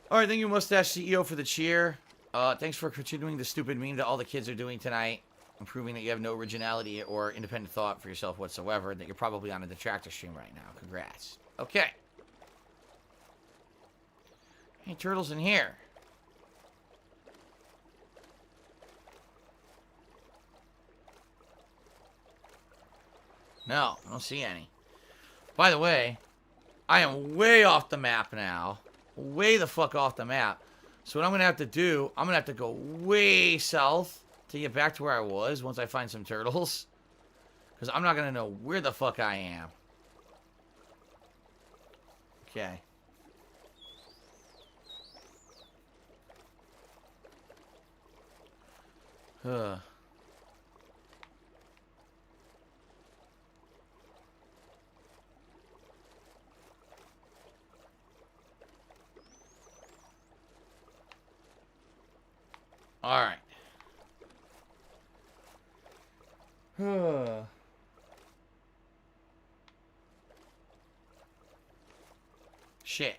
All right, thank you, Mustache CEO, for the cheer. Thanks for continuing the stupid meme that all the kids are doing tonight, and proving that you have no originality or independent thought for yourself whatsoever, that you're probably on a detractor stream right now. Congrats. Okay. Hey, turtles in here. No, I don't see any. By the way, I am way off the map now. Way the fuck off the map. So what I'm going to have to do, I'm going to have to go way south to get back to where I was once I find some turtles. Because I'm not going to know where the fuck I am. Okay. Ugh. Alright. Shit.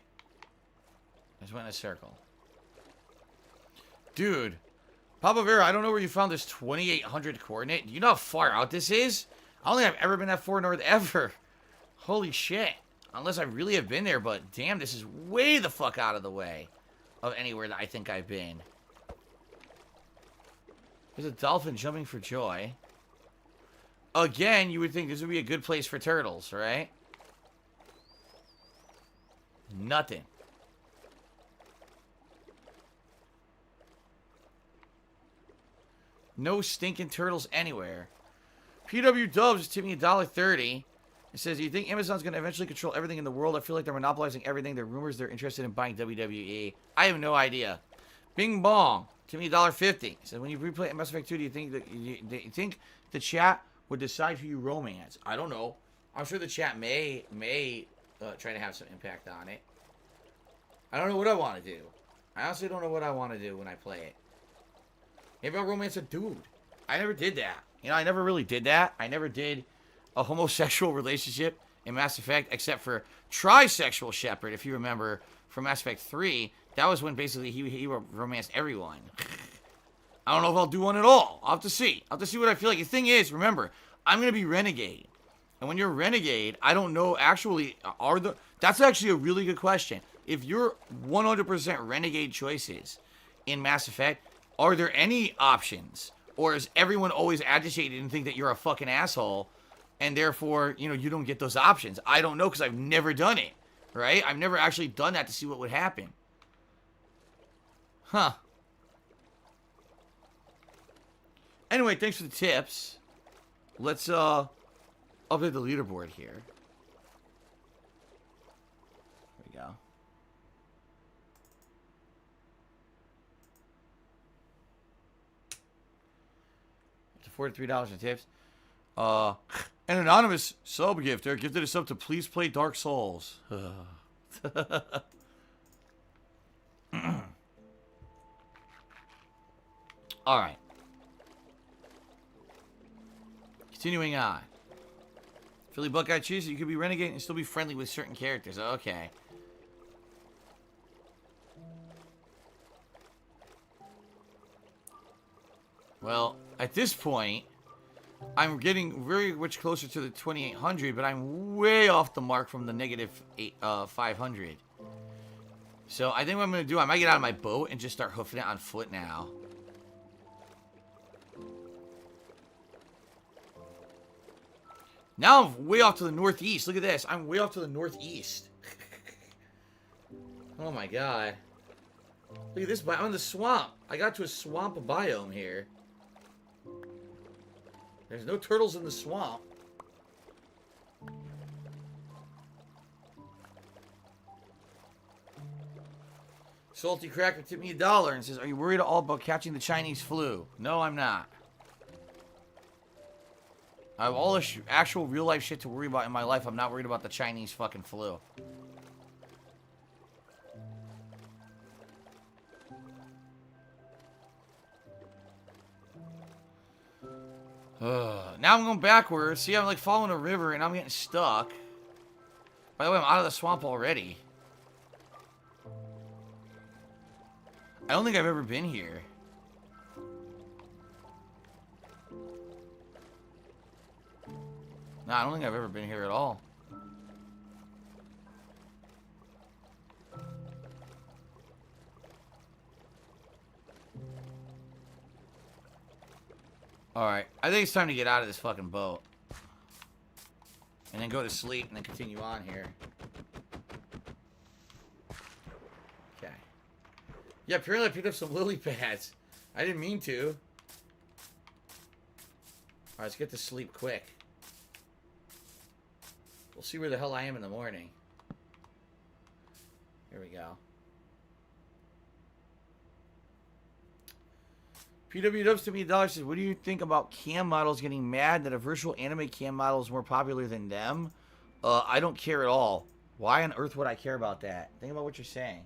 I just went in a circle. Dude. Papa Vera, I don't know where you found this 2800 coordinate. Do you know how far out this is? I don't think I've ever been that far north ever. Holy shit. Unless I really have been there, but damn, this is way the fuck out of the way of anywhere that I think I've been. There's a dolphin jumping for joy. Again, you would think this would be a good place for turtles, right? Nothing. No stinking turtles anywhere. PW Dubs is tipping $1.30. It says, do you think Amazon's going to eventually control everything in the world? I feel like they're monopolizing everything. There are rumors they're interested in buying WWE. I have no idea. Bing Bong. Give me $1.50. So when you replay Mass Effect 2, do you think the chat would decide who you romance? I don't know. I'm sure the chat may try to have some impact on it. I don't know what I want to do. I honestly don't know what I want to do when I play it. Maybe I'll romance a dude. I never did that. You know, I never really did that. I never did a homosexual relationship in Mass Effect, except for Trisexual Shepard, if you remember, from Mass Effect 3. That was when basically he romanced everyone. I don't know if I'll do one at all. I'll have to see. I'll have to see what I feel like. The thing is, remember, I'm going to be Renegade. And when you're Renegade, I don't know actually, that's actually a really good question. If you're 100% Renegade choices in Mass Effect, are there any options? Or is everyone always agitated and think that you're a fucking asshole, and therefore, you know, you don't get those options? I don't know, because I've never done it, right? I've never actually done that to see what would happen. Huh. Anyway, thanks for the tips. Let's, update the leaderboard here. There we go. $43 in tips. An anonymous sub gifter gifted a sub to please play Dark Souls. Alright. Continuing on. Philly Buckeye Cheese, you could be Renegade and still be friendly with certain characters. Okay. Well, at this point, I'm getting very much closer to the 2800, but I'm way off the mark from the negative 500. So I think what I'm going to do, I might get out of my boat and just start hoofing it on foot now. Now I'm way off to the northeast. Look at this. I'm way off to the northeast. Oh my god. Look at this. I'm in the swamp. I got to a swamp biome here. There's no turtles in the swamp. Salty Cracker tipped me $1 and says, are you worried at all about catching the Chinese flu? No, I'm not. I have all this actual real life shit to worry about in my life. I'm not worried about the Chinese fucking flu. Now I'm going backwards. See, I'm like following a river and I'm getting stuck. By the way, I'm out of the swamp already. I don't think I've ever been here. No, I don't think I've ever been here at all. Alright, I think it's time to get out of this fucking boat. And then go to sleep and then continue on here. Okay. Yeah, apparently I picked up some lily pads. I didn't mean to. Alright, let's get to sleep quick. We'll see where the hell I am in the morning. Here we go. PW Dubs to me $1 says, what do you think about cam models getting mad that a virtual anime cam model is more popular than them? I don't care at all. Why on earth would I care about that? Think about what you're saying.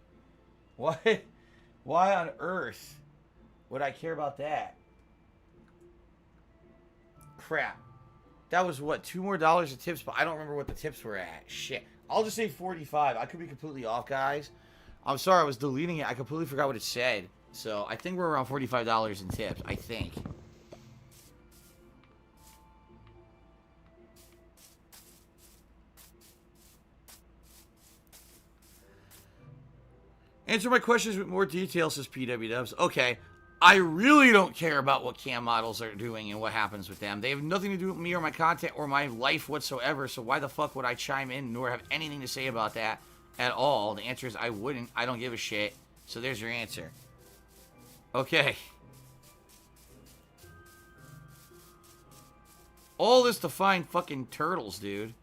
What? Why on earth would I care about that? Crap. That was, what, $2 more of tips, but I don't remember what the tips were at. Shit. I'll just say 45. I could be completely off, guys. I'm sorry, I was deleting it. I completely forgot what it said. So, I think we're around $45 in tips. I think. Answer my questions with more details, says PW Dubs. Okay. I really don't care about what cam models are doing and what happens with them. They have nothing to do with me or my content or my life whatsoever, so why the fuck would I chime in nor have anything to say about that at all? The answer is I wouldn't. I don't give a shit. So there's your answer. Okay. All this to find fucking turtles, dude.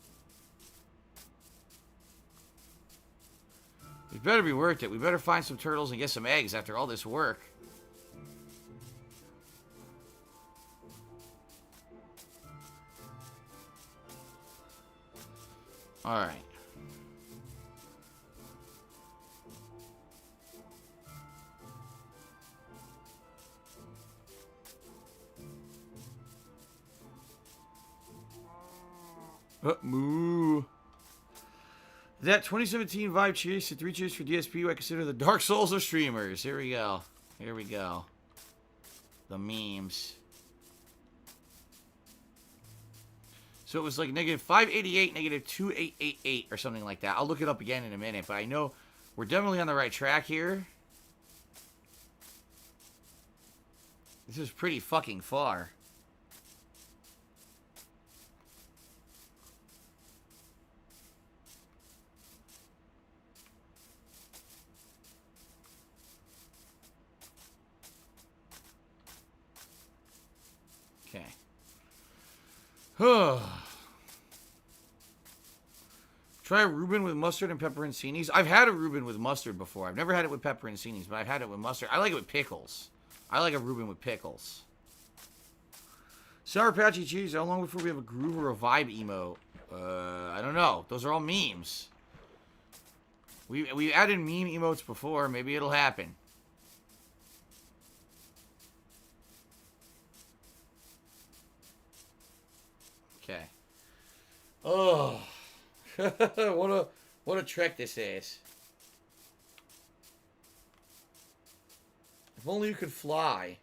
It better be worth it. We better find some turtles and get some eggs after all this work. Alright. Moo. That 2017 vibe cheers to 3 cheers for DSP, who I consider the Dark Souls of streamers. Here we go. Here we go. The memes. So it was like negative 588, negative 2888 or something like that. I'll look it up again in a minute, but I know we're definitely on the right track here. This is pretty fucking far. Okay. Try a Reuben with mustard and pepperoncinis. I've had a Reuben with mustard before. I've never had it with pepperoncinis, but I've had it with mustard. I like it with pickles. I like a Reuben with pickles. Sour Patchy Cheese. How long before we have a groove or a vibe emote? I don't know. Those are all memes. We added meme emotes before. Maybe it'll happen. Okay. Oh. what a trek this is. If only you could fly.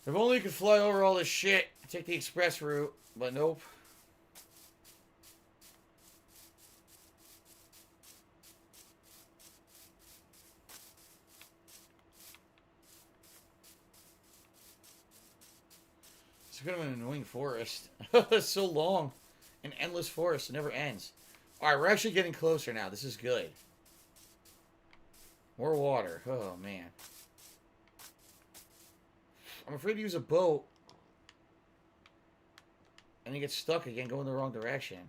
If only you could fly over all this shit and take the express route, but nope. It's kind of an annoying forest. It's so long. An endless forest. It never ends. Alright, we're actually getting closer now. This is good. More water. Oh, man. I'm afraid to use a boat. And then get stuck again, going the wrong direction.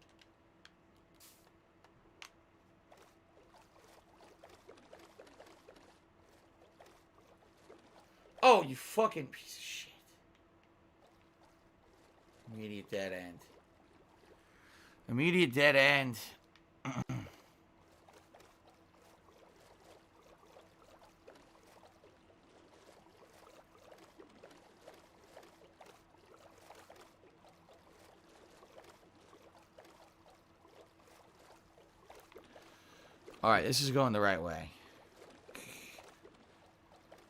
Oh, you fucking piece of shit. Immediate dead end. Immediate dead end. Alright, this is going the right way.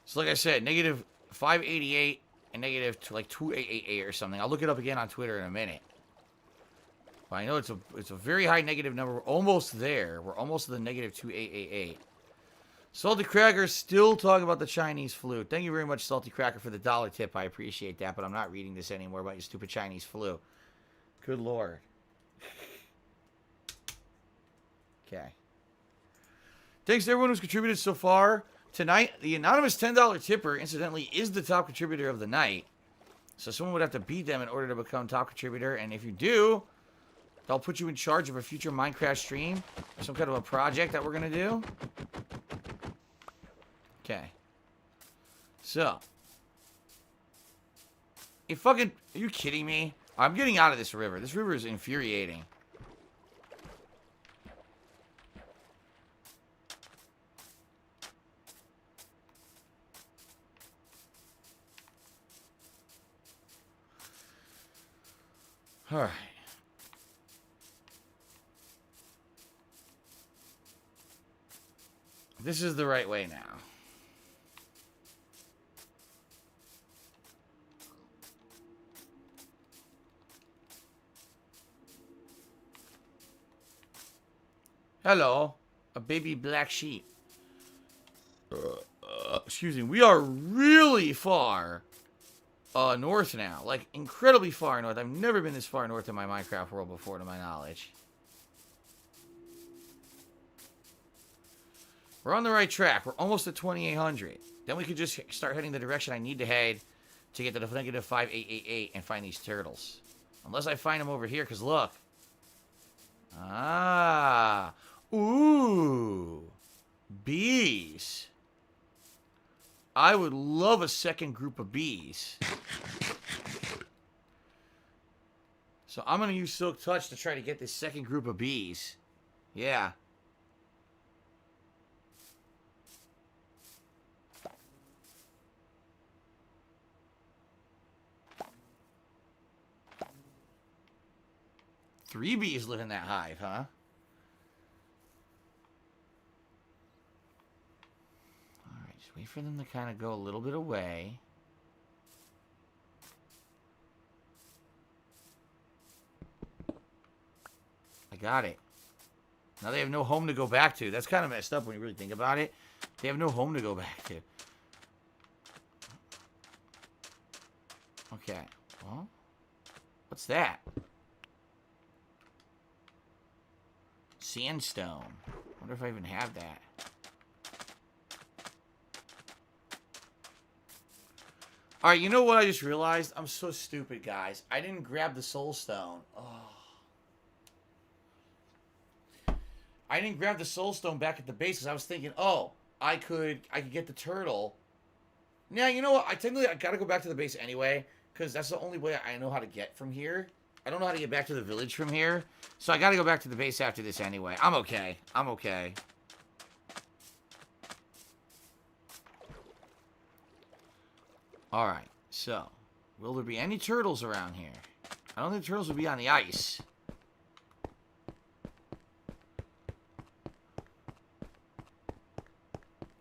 So like I said, negative 588 and negative like 2888 or something. I'll look it up again on Twitter in a minute. But I know it's a very high negative number. We're almost there. We're almost to the negative 2888. Salty Cracker still talking about the Chinese flu. Thank you very much, Salty Cracker, for the $1 tip. I appreciate that, but I'm not reading this anymore about your stupid Chinese flu. Good Lord. Okay. Thanks to everyone who's contributed so far. Tonight, the anonymous $10 tipper, incidentally, is the top contributor of the night. So someone would have to beat them in order to become top contributor. And if you do, they'll put you in charge of a future Minecraft stream. Or some kind of a project that we're going to do. Okay. So. Are you kidding me? I'm getting out of this river. This river is infuriating. Alright. This is the right way now. Hello. A baby black sheep. Excuse me. We are really far north now. Like, incredibly far north. I've never been this far north in my Minecraft world before, to my knowledge. We're on the right track. We're almost at 2800. Then we could just start heading the direction I need to head to get to the negative 5888 and find these turtles. Unless I find them over here, because look. Ah. Ooh. Bees. I would love a second group of bees. So I'm going to use Silk Touch to try to get this second group of bees. Yeah. Three bees live in that hive, huh? Alright, just wait for them to kind of go a little bit away. I got it. Now they have no home to go back to. That's kind of messed up when you really think about it. They have no home to go back to. Okay. Well, what's that? Sandstone. Wonder if I even have that. Alright, you know what I just realized? I'm so stupid, guys. I didn't grab the soul stone. Oh. I didn't grab the soul stone back at the base because I was thinking, oh, I could get the turtle. Now, you know what? I gotta go back to the base anyway, because that's the only way I know how to get from here. I don't know how to get back to the village from here. So I gotta go back to the base after this anyway. I'm okay. I'm okay. Alright, so. Will there be any turtles around here? I don't think turtles will be on the ice.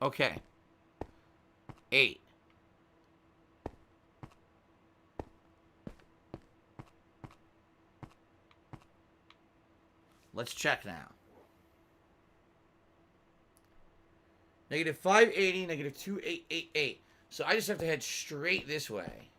Okay. 8. Let's check now. Negative 580, negative 2888. So I just have to head straight this way.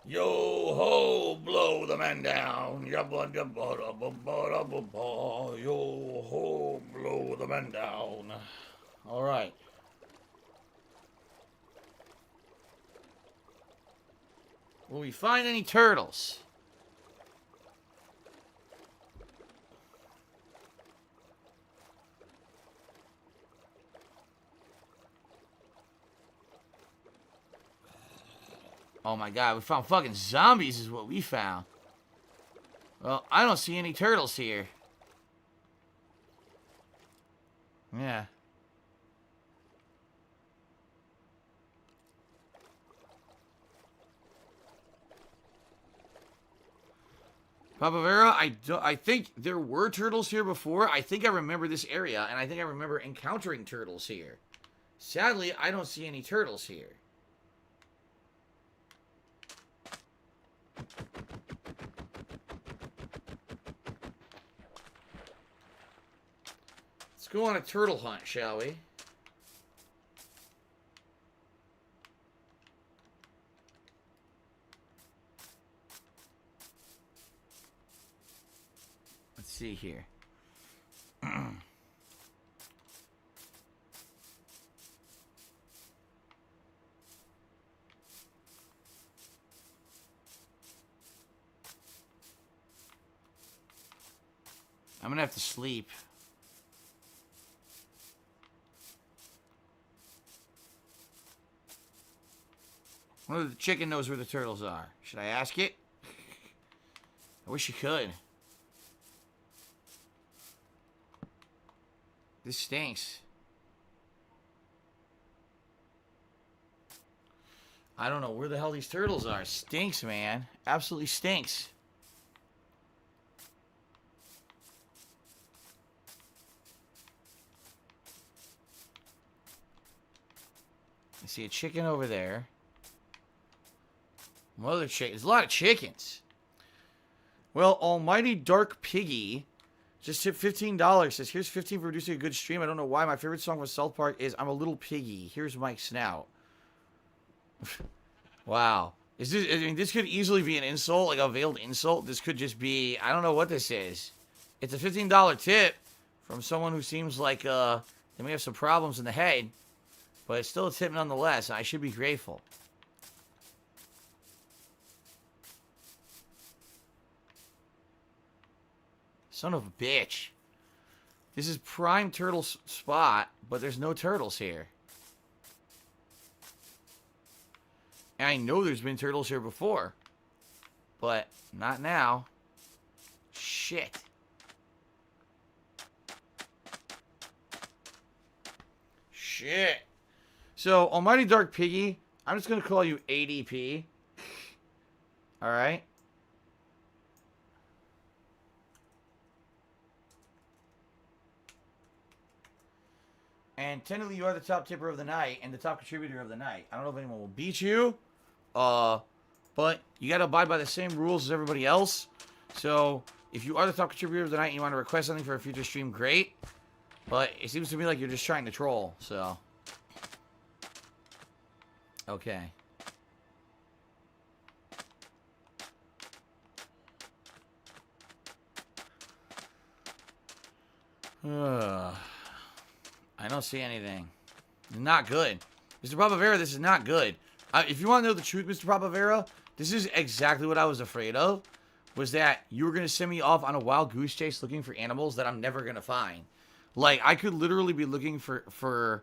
Yo ho, blow the man down. Yo ho, blow the man down. All right. Will we find any turtles? Oh my god, we found fucking zombies is what we found. Well, I don't see any turtles here. Yeah. Papa Vera, I think there were turtles here before. I think I remember this area, and I think I remember encountering turtles here. Sadly, I don't see any turtles here. Let's go on a turtle hunt, shall we? Let's see here. I'm gonna have to sleep. Whether the chicken knows where the turtles are. Should I ask it? I wish you could. This stinks. I don't know where the hell these turtles are. Stinks, man. Absolutely stinks. I see a chicken over there. Mother chicken. There's a lot of chickens. Well, Almighty Dark Piggy just tipped $15. Says, here's 15 for producing a good stream. I don't know why. My favorite song from South Park is I'm a Little Piggy. Here's Mike Snout. Wow. Is this, I mean, this could easily be an insult, like a veiled insult. This could just be, I don't know what this is. It's a $15 tip from someone who seems like they may have some problems in the head. But it's still a tip nonetheless. I should be grateful. Son of a bitch. This is prime turtle spot, but there's no turtles here. And I know there's been turtles here before. But not now. Shit. Shit. So, Almighty Dark Piggy, I'm just going to call you ADP. Alright? And technically, you are the top tipper of the night and the top contributor of the night. I don't know if anyone will beat you. But you got to abide by the same rules as everybody else. So, if you are the top contributor of the night and you want to request something for a future stream, great. But it seems to me like you're just trying to troll, so... Okay. I don't see anything. Not good. Mr. Papavera, this is not good. If you want to know the truth, Mr. Papavera, this is exactly what I was afraid of. Was that you were going to send me off on a wild goose chase looking for animals that I'm never going to find. Like, I could literally be looking for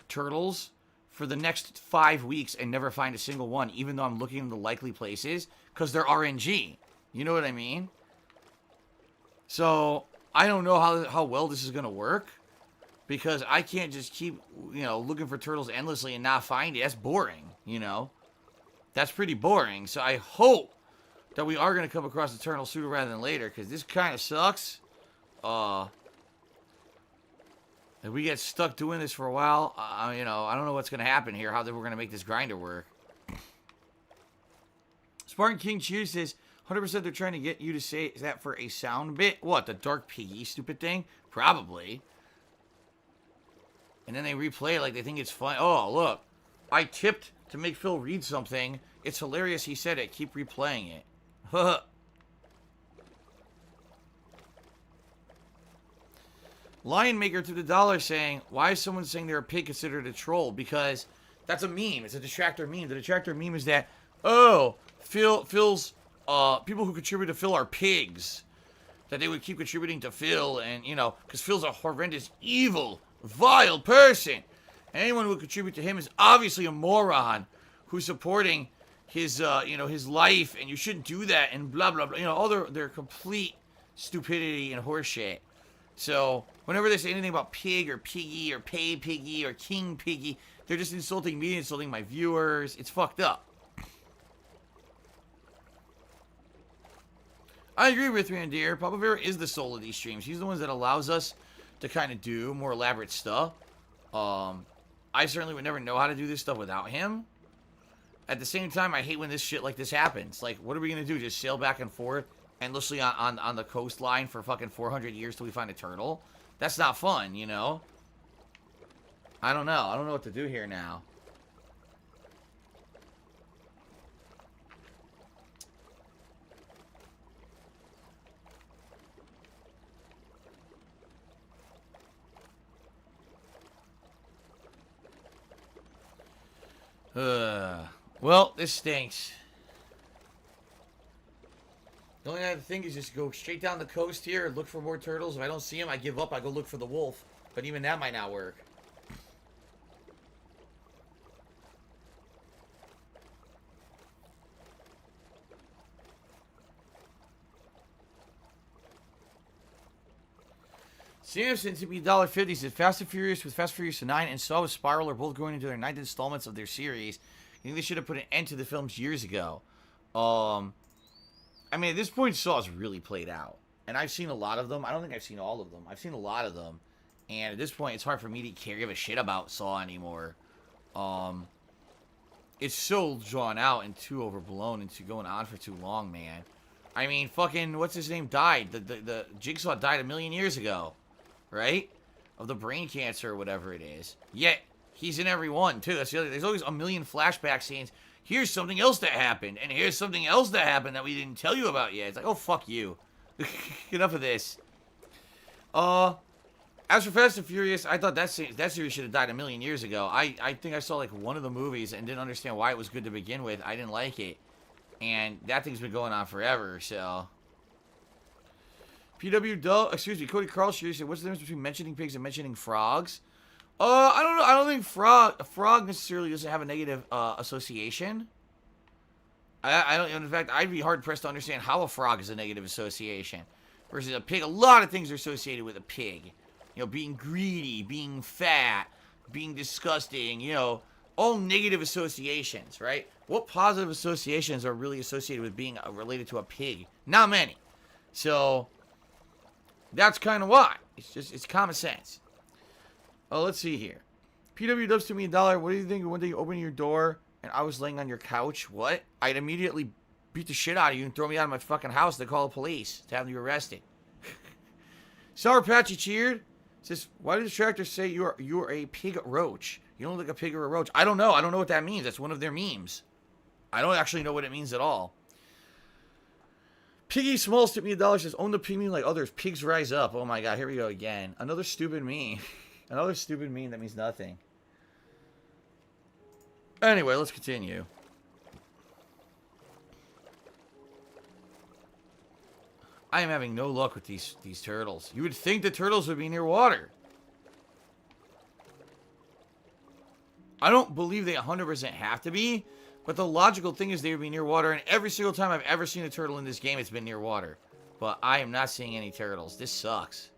turtles for the next 5 weeks and never find a single one, even though I'm looking in the likely places, because they're RNG. You know what I mean? So, I don't know how well this is going to work, because I can't just keep, looking for turtles endlessly and not find it. That's boring, That's pretty boring. So, I hope that we are going to come across the turtle sooner rather than later, because this kind of sucks. If we get stuck doing this for a while, I don't know what's going to happen here, how we're going to make this grinder work. Spartan King Cheers says, 100% they're trying to get you to say that for a sound bit. What, the Dark Piggy stupid thing? Probably. And then they replay it like they think it's fun. Oh, look. I tipped to make Phil read something. It's hilarious he said it. Keep replaying it. Lion Maker to the dollar saying, why is someone saying they're a pig considered a troll? Because that's a meme. It's a detractor meme. The detractor meme is that, Phil's, people who contribute to Phil are pigs. That they would keep contributing to Phil and, because Phil's a horrendous, evil, vile person. And anyone who would contribute to him is obviously a moron who's supporting you know, his life, and you shouldn't do that, and blah blah blah. You know, all their complete stupidity and horseshit. So whenever they say anything about pig or piggy or pay piggy or king piggy, they're just insulting me, insulting my viewers. It's fucked up. I agree with Randir. Papa Vera is the soul of these streams. He's the one that allows us to kind of do more elaborate stuff. I certainly would never know how to do this stuff without him. At the same time, I hate when this shit like this happens. Like, what are we going to do? Just sail back and forth endlessly on the coastline for fucking 400 years till we find a turtle? That's not fun, you know? I don't know. I don't know what to do here now. Well, this stinks. The only other thing is just go straight down the coast here and look for more turtles. If I don't see them, I give up. I go look for the wolf. But even that might not work. Samson to be $1.50 says Fast and Furious with Fast and Furious 9 and Saw with Spiral are both going into their 9th installments of their series. I think they should have put an end to the films years ago. I mean, at this point, Saw's really played out. And I've seen a lot of them. I don't think I've seen all of them. I've seen a lot of them. And at this point, it's hard for me to give a shit about Saw anymore. It's so drawn out and too overblown and too going on for too long, man. I mean, fucking, what's his name died? The Jigsaw died a million years ago. Right? Of the brain cancer or whatever it is. Yet, he's in every one, too. That's the other. There's always a million flashback scenes. Here's something else that happened. And here's something else that happened that we didn't tell you about yet. It's like, oh, fuck you. Enough of this. As for Fast and Furious, I thought that series should have died a million years ago. I think I saw, like, one of the movies and didn't understand why it was good to begin with. I didn't like it. And that thing's been going on forever, so... Cody Carl said, what's the difference between mentioning pigs and mentioning frogs? I don't know. I don't think a frog necessarily doesn't have a negative association. I don't. In fact, I'd be hard pressed to understand how a frog is a negative association versus a pig. A lot of things are associated with a pig. You know, being greedy, being fat, being disgusting. You know, all negative associations, right? What positive associations are really associated with being related to a pig? Not many. So. That's kind of why. It's common sense. Oh, let's see here. PW Dubs to me $1. What do you think when they open your door and I was laying on your couch? What? I'd immediately beat the shit out of you and throw me out of my fucking house to call the police to have you arrested. Sour Patchy cheered. Says, why did the tractor say you're a pig roach? You don't look like a pig or a roach. I don't know. I don't know what that means. That's one of their memes. I don't actually know what it means at all. Piggy Smalls tipped me $1, says, own the pig meme like others. Pigs rise up. Oh my god, here we go again. Another stupid meme. Another stupid meme that means nothing. Anyway, let's continue. I am having no luck with these turtles. You would think the turtles would be near water. I don't believe they 100% have to be. But the logical thing is they would be near water, and every single time I've ever seen a turtle in this game, it's been near water. But I am not seeing any turtles. This sucks.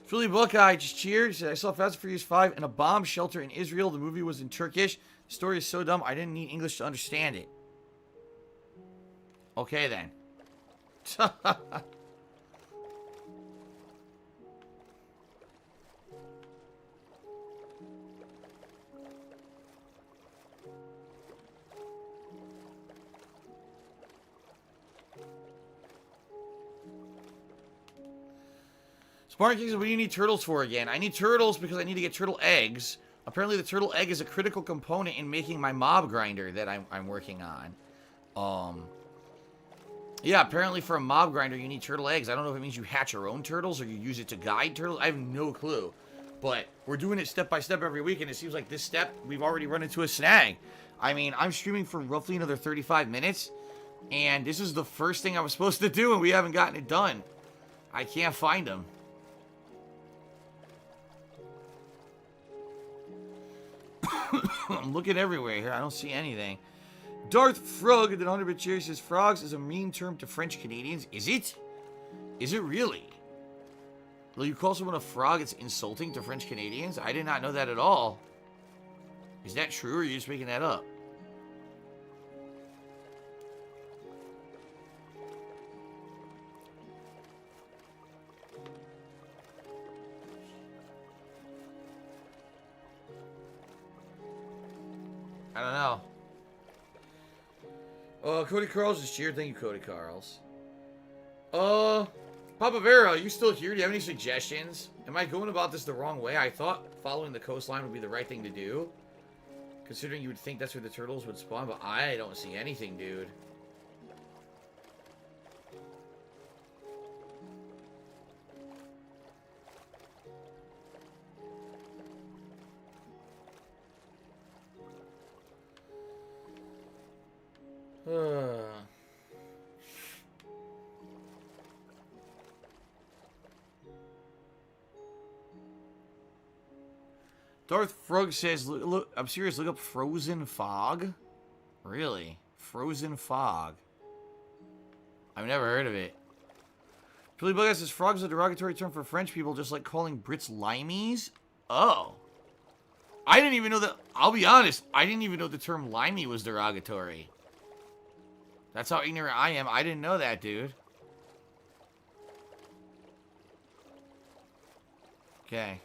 Philly Buckeye just cheered. He said, I saw Fast and Furious 5 in a bomb shelter in Israel. The movie was in Turkish. The story is so dumb, I didn't need English to understand it. Okay, then. Smart King says, what do you need turtles for again? I need turtles because I need to get turtle eggs. Apparently the turtle egg is a critical component in making my mob grinder that I'm working on. Yeah, apparently for a mob grinder you need turtle eggs. I don't know if it means you hatch your own turtles or you use it to guide turtles. I have no clue. But we're doing it step by step every week, and it seems like this step we've already run into a snag. I mean, I'm streaming for roughly another 35 minutes, and this is the first thing I was supposed to do, and we haven't gotten it done. I can't find them. I'm looking everywhere here. I don't see anything. Darth Frog at 100 Cheers says frogs is a mean term to French Canadians. Is it? Is it really? Will you call someone a frog? It's insulting to French Canadians? I did not know that at all. Is that true or are you just making that up? I don't know. Cody Carls is cheered. Thank you, Cody Carls. Papa Vera, are you still here? Do you have any suggestions? Am I going about this the wrong way? I thought following the coastline would be the right thing to do. Considering you would think that's where the turtles would spawn, but I don't see anything, dude. Darth Frog says, look, I'm serious, look up Frozen Fog. Really? Frozen Fog. I've never heard of it. Billy Bug says, frog is a derogatory term for French people, just like calling Brits limeys. Oh. I didn't even know that. I'll be honest, I didn't even know the term limey was derogatory. That's how ignorant I am. I didn't know that, dude. Okay.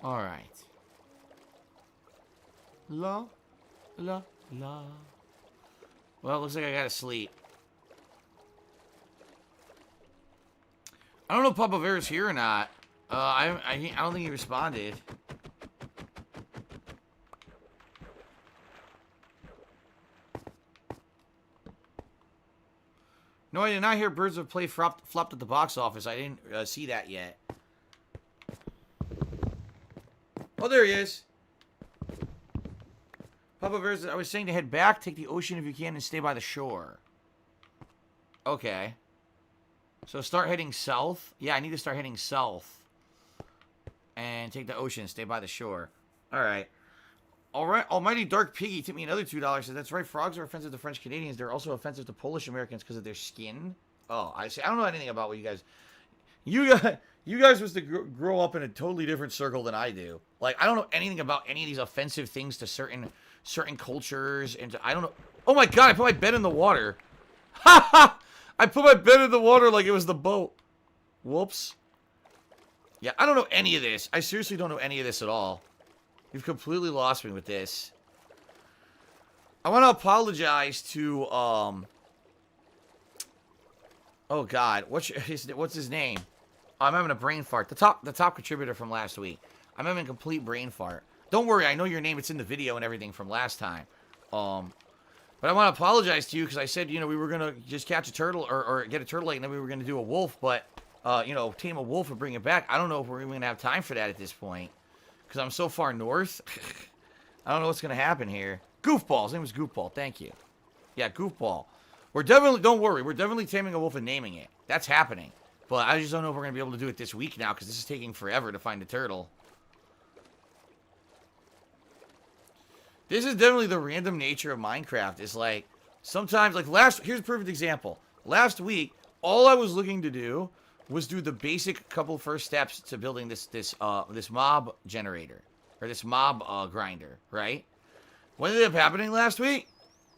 Alright. La. La. La. Well, it looks like I gotta sleep. I don't know if Papa Vera's here or not. I don't think he responded. No, I did not hear Birds of Prey flopped at the box office. I didn't see that yet. Oh, there he is. Papa Bears, I was saying to head back, take the ocean if you can, and stay by the shore. Okay. So start heading south. Yeah, I need to start heading south. And take the ocean, stay by the shore. Alright. Alright, Almighty Dark Piggy tipped me another $2. Says, that's right, frogs are offensive to French Canadians. They're also offensive to Polish Americans because of their skin. Oh, I see. I don't know anything about what you guys... You guys must grow up in a totally different circle than I do. Like, I don't know anything about any of these offensive things to certain cultures. And I don't know... Oh my god, I put my bed in the water. Ha ha! I put my bed in the water like it was the boat. Whoops. Yeah, I don't know any of this. I seriously don't know any of this at all. You've completely lost me with this. I want to apologize to, Oh god, what's his name? Oh, I'm having a brain fart. The top contributor from last week. I'm having a complete brain fart. Don't worry, I know your name. It's in the video and everything from last time. But I want to apologize to you because I said, you know, we were going to just catch a turtle or get a turtle egg and then we were going to do a wolf, but, you know, tame a wolf and bring it back. I don't know if we're even going to have time for that at this point because I'm so far north. I don't know what's going to happen here. Goofball. His name was Goofball. Thank you. Yeah, Goofball. We're definitely, don't worry, we're definitely taming a wolf and naming it. That's happening. But I just don't know if we're going to be able to do it this week now because this is taking forever to find a turtle. This is definitely the random nature of Minecraft. It's like, sometimes, like here's a perfect example. Last week, all I was looking to do was do the basic couple first steps to building this mob generator. Or this mob grinder, right? What ended up happening last week?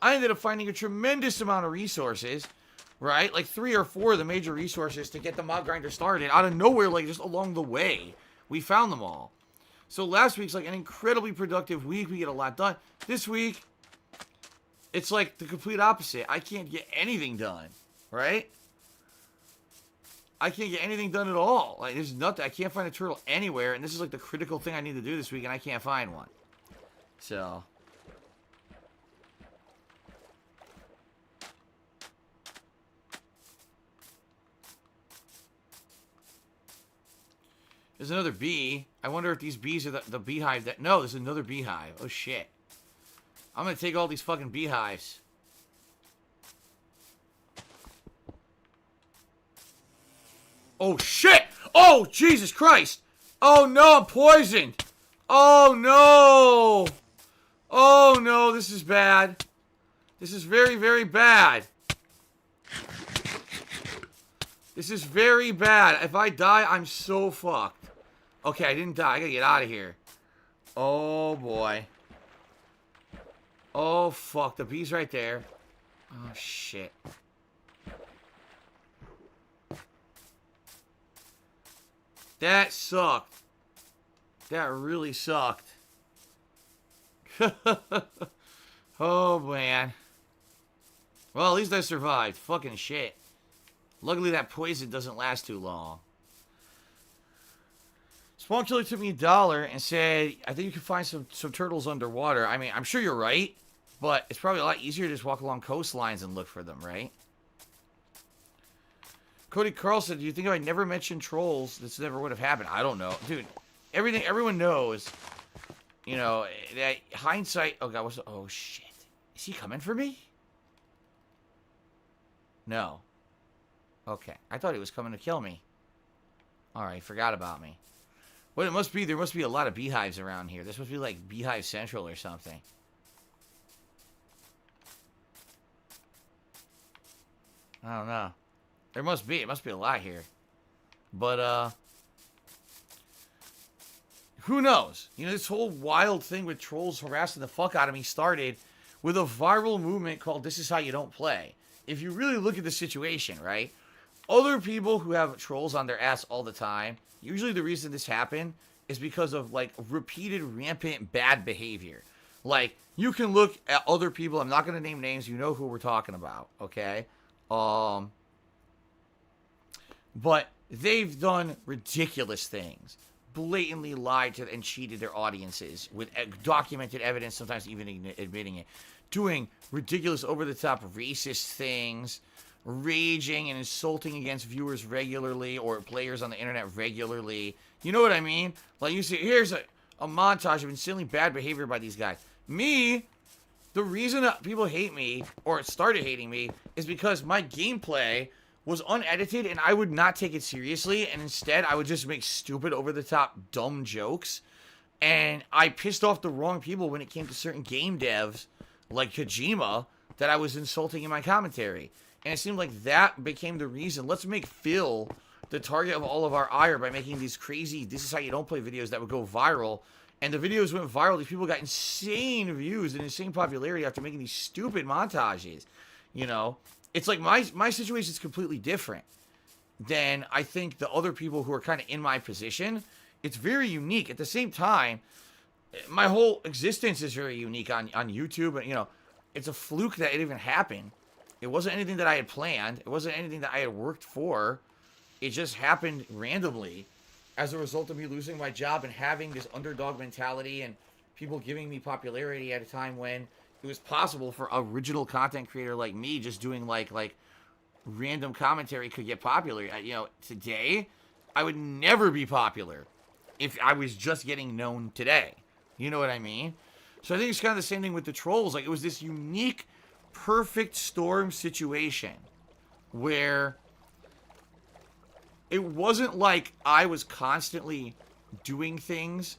I ended up finding a tremendous amount of resources, right? Like 3 or 4 of the major resources to get the mob grinder started. Out of nowhere, like just along the way, we found them all. So last week's like an incredibly productive week. We get a lot done. This week, it's like the complete opposite. I can't get anything done, right? I can't get anything done at all. Like, there's nothing. I can't find a turtle anywhere, and this is like the critical thing I need to do this week, and I can't find one. So... There's another bee. I wonder if these bees are the beehive that... No, there's another beehive. Oh, shit. I'm gonna take all these fucking beehives. Oh, shit! Oh, Jesus Christ! Oh no, I'm poisoned! Oh no! Oh no, this is bad. This is very, very bad. This is very bad. If I die, I'm so fucked. Okay, I didn't die. I gotta get out of here. Oh boy. Oh fuck, the bee's right there. Oh shit. That sucked. That really sucked. Oh, man. Well, at least I survived. Fucking shit. Luckily, that poison doesn't last too long. Spawn Killer took me $1 and said, I think you can find some turtles underwater. I mean, I'm sure you're right, but it's probably a lot easier to just walk along coastlines and look for them, right? Cody Carl said, do you think if I never mentioned trolls, this never would have happened? I don't know. Dude, everyone knows, you know, that hindsight... Oh, God, oh, shit. Is he coming for me? No. Okay. I thought he was coming to kill me. Alright, forgot about me. What it must be, there must be a lot of beehives around here. This must be like Beehive Central or something. I don't know. There must be. It must be a lot here. But, who knows? You know, this whole wild thing with trolls harassing the fuck out of me started with a viral movement called This Is How You Don't Play. If you really look at the situation, right? Other people who have trolls on their ass all the time, usually the reason this happened is because of, like, repeated, rampant, bad behavior. Like, you can look at other people. I'm not going to name names. You know who we're talking about, okay? But they've done ridiculous things. Blatantly lied to and cheated their audiences with documented evidence, sometimes even admitting it. Doing ridiculous, over-the-top, racist things. Raging and insulting against viewers regularly or players on the internet regularly. You know what I mean? Like, you see, here's a montage of insanely bad behavior by these guys. Me, the reason that people hate me, or started hating me, is because my gameplay was unedited and I would not take it seriously, and instead I would just make stupid, over-the-top, dumb jokes. And I pissed off the wrong people when it came to certain game devs, like Kojima, that I was insulting in my commentary. And it seemed like that became the reason. Let's make Phil the target of all of our ire by making these crazy This Is How You Don't Play videos that would go viral. And the videos went viral. These people got insane views and insane popularity after making these stupid montages. You know? It's like my situation is completely different than I think the other people who are kind of in my position. It's very unique. At the same time, my whole existence is very unique on YouTube. And, you know, it's a fluke that it even happened. It wasn't anything that I had planned. It wasn't anything that I had worked for. It just happened randomly as a result of me losing my job and having this underdog mentality and people giving me popularity at a time when it was possible for an original content creator like me just doing like random commentary could get popular. You know, today, I would never be popular if I was just getting known today. You know what I mean? So I think it's kind of the same thing with the trolls. Like, it was this unique, perfect storm situation where it wasn't like I was constantly doing things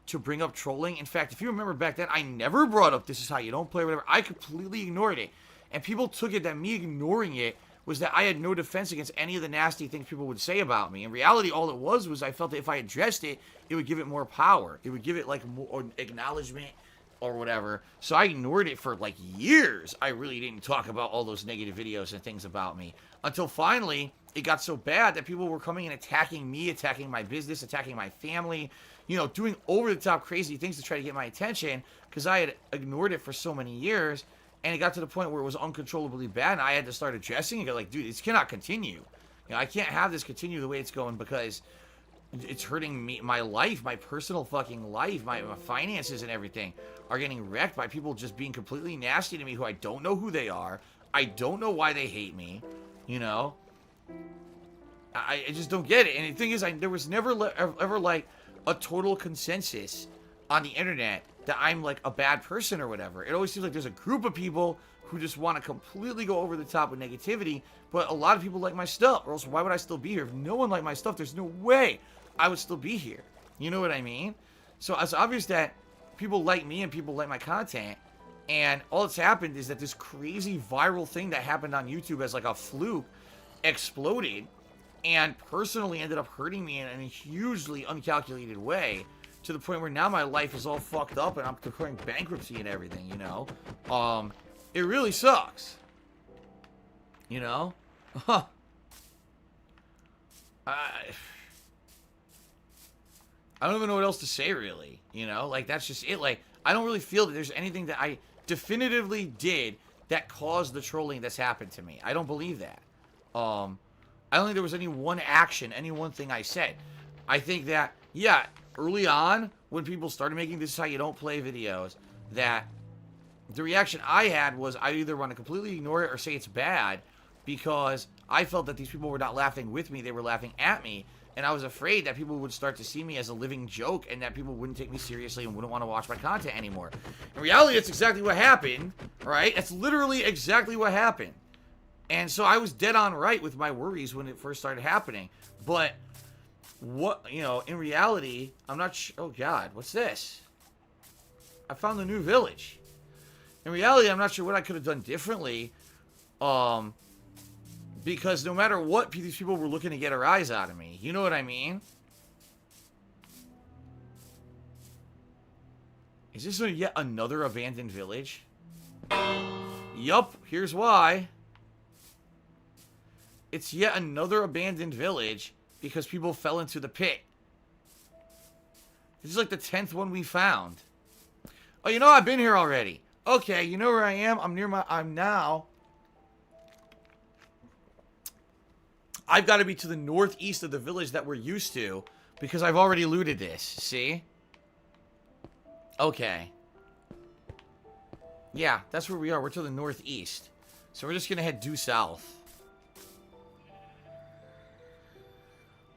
to bring up trolling. In fact, if you remember back then, I never brought up This Is How You Don't Play, whatever. I completely ignored it. And people took it that me ignoring it was that I had no defense against any of the nasty things people would say about me. In reality, all it was I felt that if I addressed it, it would give it more power. It would give it, like, more acknowledgement or whatever. So I ignored it for, like, years. I really didn't talk about all those negative videos and things about me. Until finally, it got so bad that people were coming and attacking me, attacking my business, attacking my family, you know, doing over-the-top crazy things to try to get my attention because I had ignored it for so many years. And it got to the point where it was uncontrollably bad, and I had to start addressing it. Go like, dude, this cannot continue. You know, I can't have this continue the way it's going because it's hurting me, my life, my personal fucking life, my finances and everything are getting wrecked by people just being completely nasty to me who I don't know who they are. I don't know why they hate me, you know? I just don't get it. And the thing is, there was never ever like a total consensus on the internet that I'm like a bad person or whatever. It always seems like there's a group of people who just want to completely go over the top with negativity, but a lot of people like my stuff, or else why would I still be here? If no one liked my stuff, there's no way I would still be here. You know what I mean? So it's obvious that people like me and people like my content, and all that's happened is that this crazy viral thing that happened on YouTube as like a fluke exploded, and personally ended up hurting me in a hugely uncalculated way, to the point where now my life is all fucked up and I'm declaring bankruptcy and everything, you know? It really sucks. You know? I don't even know what else to say, really. You know? Like, that's just it. Like, I don't really feel that there's anything that I definitively did that caused the trolling that's happened to me. I don't believe that. I don't think there was any one action, any one thing I said. I think that, yeah, early on, when people started making "This is how you don't play" videos, that the reaction I had was I either want to completely ignore it or say it's bad, because I felt that these people were not laughing with me, they were laughing at me, and I was afraid that people would start to see me as a living joke and that people wouldn't take me seriously and wouldn't want to watch my content anymore. In reality, that's exactly what happened, right? That's literally exactly what happened. And so I was dead on right with my worries when it first started happening. But what, you know, in reality, I'm not oh God, what's this? I found a new village. In reality, I'm not sure what I could have done differently. Because no matter what, these people were looking to get a rise out of me. You know what I mean? Is this yet another abandoned village? Yup, here's why. It's yet another abandoned village because people fell into the pit. This is like the 10th one we found. Oh, you know, I've been here already. Okay, you know where I am? I've got to be to the northeast of the village that we're used to, because I've already looted this. See? Okay. Yeah, that's where we are. We're to the northeast. So we're just going to head due south.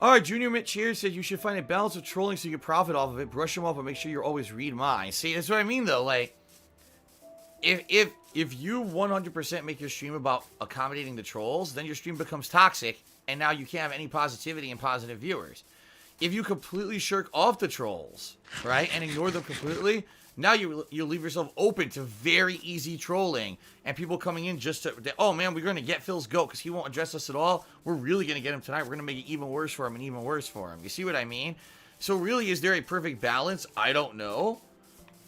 Alright, Junior Mitch here says you should find a balance of trolling so you can profit off of it. Brush them off and make sure you always read mine. See, that's what I mean, though. Like, if you 100% make your stream about accommodating the trolls, then your stream becomes toxic, and now you can't have any positivity and positive viewers. If you completely shirk off the trolls, right, and ignore them completely, now you leave yourself open to very easy trolling, and people coming in just to, oh man, we're going to get Phil's goat because he won't address us at all. We're really going to get him tonight. We're going to make it even worse for him and even worse for him. You see what I mean? So really, is there a perfect balance? I don't know.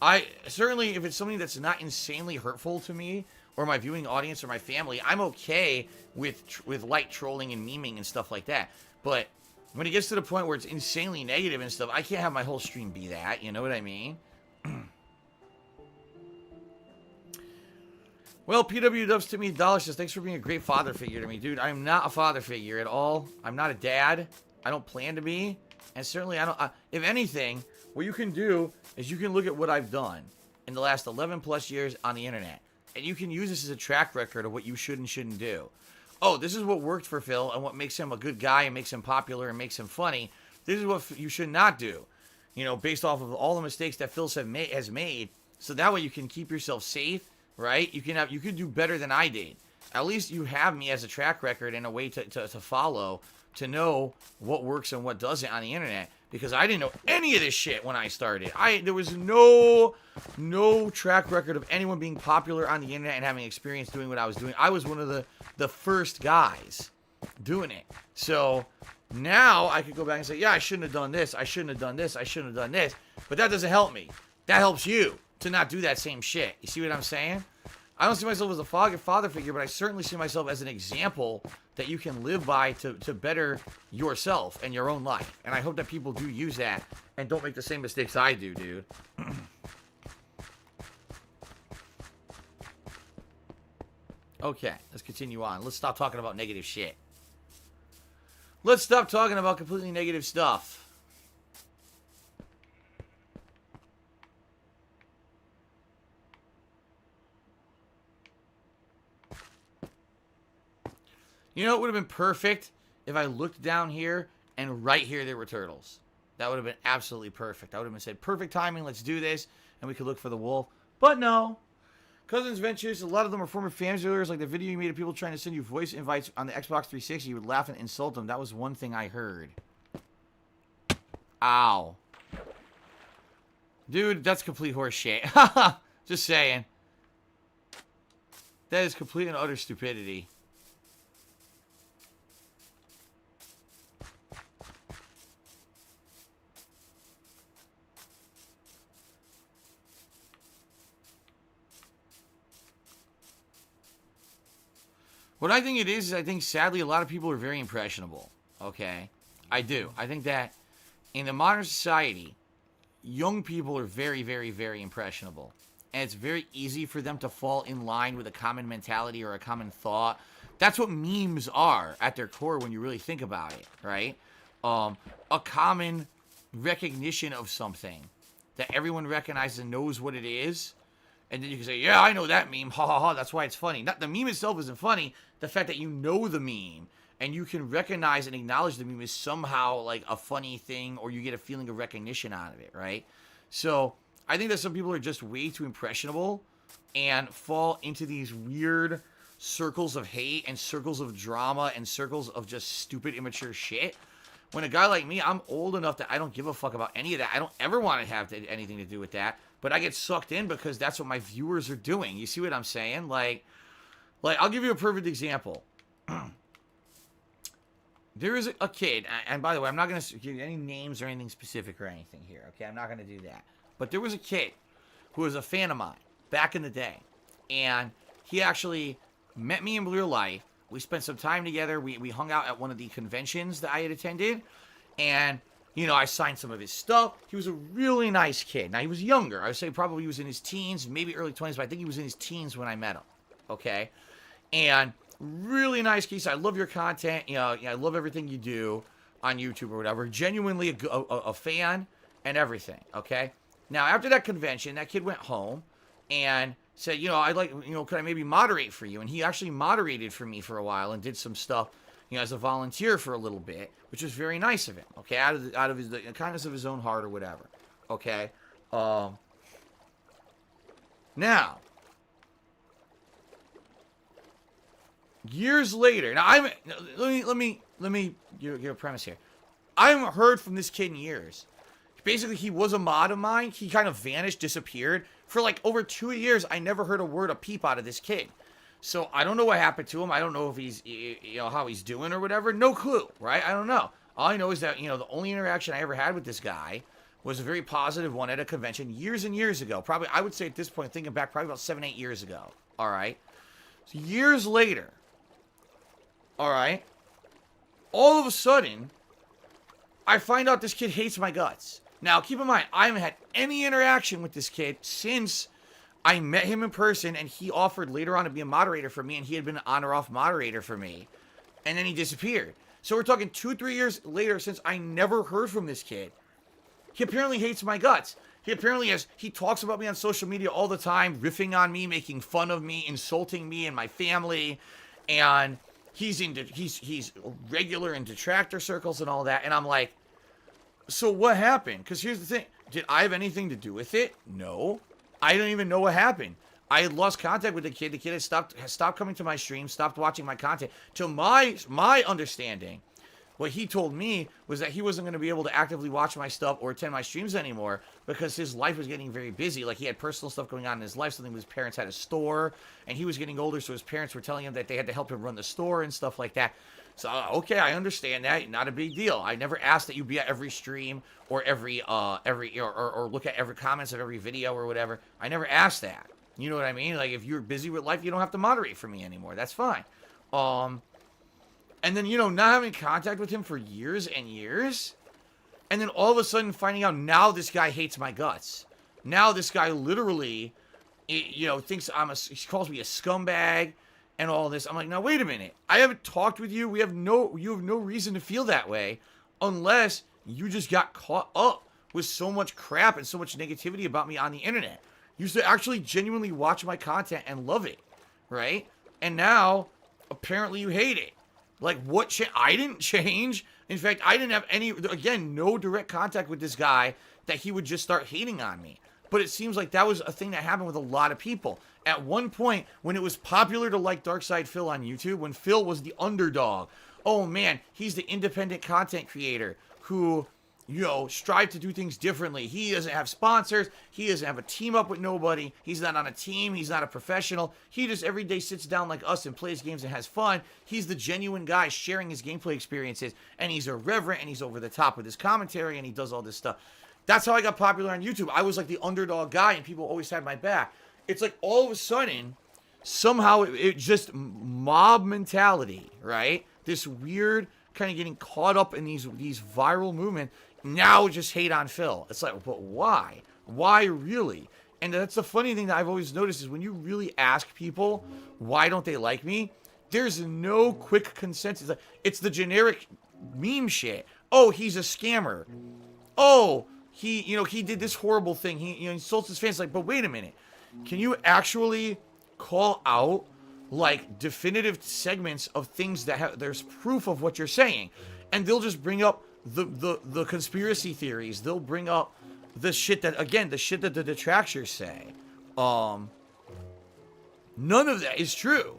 I certainly, if it's something that's not insanely hurtful to me or my viewing audience or my family, I'm okay with light trolling and memeing and stuff like that. But when it gets to the point where it's insanely negative and stuff, I can't have my whole stream be that. You know what I mean? Well, PW Dubs to me, Dollar says, thanks for being a great father figure to me. Dude, I'm not a father figure at all. I'm not a dad. I don't plan to be. And certainly, I don't. If anything, what you can do is you can look at what I've done in the last 11 plus years on the internet. And you can use this as a track record of what you should and shouldn't do. Oh, this is what worked for Phil and what makes him a good guy and makes him popular and makes him funny. This is what you should not do. You know, based off of all the mistakes that Phil has made. So that way you can keep yourself safe. Right? You can do better than I did. At least you have me as a track record and a way to follow, to know what works and what doesn't on the internet. Because I didn't know any of this shit when I started. There was no track record of anyone being popular on the internet and having experience doing what I was doing. I was one of the first guys doing it. So now I could go back and say, yeah, I shouldn't have done this. I shouldn't have done this. I shouldn't have done this. But that doesn't help me. That helps you to not do that same shit. You see what I'm saying? I don't see myself as a father figure, but I certainly see myself as an example that you can live by to better yourself and your own life. And I hope that people do use that and don't make the same mistakes I do, dude. Okay, let's continue on. Let's stop talking about negative shit. Let's stop talking about completely negative stuff. You know, it would have been perfect if I looked down here and right here there were turtles. That would have been absolutely perfect. I would have been said, perfect timing, let's do this. And we could look for the wolf. But no. Cousins Ventures, a lot of them are former fans of yours, like the video you made of people trying to send you voice invites on the Xbox 360. You would laugh and insult them. That was one thing I heard. Ow. Dude, that's complete horse shit. Just saying. That is complete and utter stupidity. What I think it is I think sadly a lot of people are very impressionable. Okay? I do. I think that in the modern society, young people are very, very, very impressionable. And it's very easy for them to fall in line with a common mentality or a common thought. That's what memes are at their core when you really think about it, right? A common recognition of something that everyone recognizes and knows what it is. And then you can say, yeah, I know that meme. Ha ha ha. That's why it's funny. Not the meme itself isn't funny. The fact that you know the meme and you can recognize and acknowledge the meme is somehow like a funny thing, or you get a feeling of recognition out of it, right? So I think that some people are just way too impressionable and fall into these weird circles of hate and circles of drama and circles of just stupid, immature shit. When a guy like me, I'm old enough that I don't give a fuck about any of that. I don't ever want to have anything to do with that. But I get sucked in because that's what my viewers are doing. You see what I'm saying? Like I'll give you a perfect example. There is a kid, and by the way, I'm not going to give you any names or anything specific or anything here, okay? I'm not going to do that. But there was a kid who was a fan of mine back in the day. And he actually met me in real life. We spent some time together. We hung out at one of the conventions that I had attended. And, you know, I signed some of his stuff. He was a really nice kid. Now, he was younger. I would say probably he was in his teens, maybe early 20s, but I think he was in his teens when I met him, okay? And really nice kid. I love your content. You know, I love everything you do on YouTube or whatever. Genuinely a fan and everything, okay? Now, after that convention, that kid went home and said, you know, I'd like, you know, could I maybe moderate for you? And he actually moderated for me for a while and did some stuff, you know, as a volunteer for a little bit, which was very nice of him, okay? Out of his, the kindness of his own heart or whatever, okay? Now, years later, now let me give a premise here. I haven't heard from this kid in years. Basically, he was a mod of mine. He kind of vanished, disappeared. For like over 2 years, I never heard a word, a peep out of this kid. So I don't know what happened to him. I don't know if he's, you know, how he's doing or whatever. No clue, right? I don't know. All I know is that, you know, the only interaction I ever had with this guy was a very positive one at a convention years and years ago. Probably, I would say at this point, thinking back, probably about 7, 8 years ago. All right? So years later, all right, all of a sudden, I find out this kid hates my guts. Now, keep in mind, I haven't had any interaction with this kid since I met him in person, and he offered later on to be a moderator for me, and he had been an on or off moderator for me, and then he disappeared. So we're talking 2, 3 years later since I never heard from this kid. He apparently hates my guts. He apparently he talks about me on social media all the time, riffing on me, making fun of me, insulting me and my family, and he's regular in detractor circles and all that, and I'm like, so what happened? Because here's the thing. Did I have anything to do with it? No. I don't even know what happened. I had lost contact with the kid. The kid had stopped coming to my stream, stopped watching my content. To my understanding, what he told me was that he wasn't going to be able to actively watch my stuff or attend my streams anymore because his life was getting very busy. Like, he had personal stuff going on in his life. Something with his parents had a store, and he was getting older, so his parents were telling him that they had to help him run the store and stuff like that. So, okay, I understand that. Not a big deal. I never asked that you be at every stream or or look at every comments of every video or whatever. I never asked that. You know what I mean? Like, if you're busy with life, you don't have to moderate for me anymore. That's fine. And then, you know, not having contact with him for years and years, and then all of a sudden finding out now this guy hates my guts. Now this guy literally, you know, thinks he calls me a scumbag and all this. I'm like, now wait a minute. I haven't talked with you. You have no reason to feel that way unless you just got caught up with so much crap and so much negativity about me on the internet. You used to actually genuinely watch my content and love it, right? And now, apparently you hate it. Like, what I didn't change. In fact, I didn't have no direct contact with this guy that he would just start hating on me. But it seems like that was a thing that happened with a lot of people. At one point, when it was popular to like Darkside Phil on YouTube, when Phil was the underdog, oh man, he's the independent content creator who, strive to do things differently. He doesn't have sponsors. He doesn't have a team up with nobody. He's not on a team. He's not a professional. He just every day sits down like us and plays games and has fun. He's the genuine guy sharing his gameplay experiences, and he's irreverent, and he's over the top with his commentary, and he does all this stuff. That's how I got popular on YouTube. I was like the underdog guy, and people always had my back. It's like all of a sudden, somehow it just mob mentality, right? This weird kind of getting caught up in these viral movements. Now just hate on Phil. It's like, but why? Why really? And that's the funny thing that I've always noticed is when you really ask people, why don't they like me? There's no quick consensus. It's the generic meme shit. Oh, he's a scammer. Oh, he did this horrible thing. He insults his fans. Like, but wait a minute. Can you actually call out like definitive segments of things that there's proof of what you're saying? And they'll just bring up the conspiracy theories. They'll bring up the shit that the detractors say. None of that is true,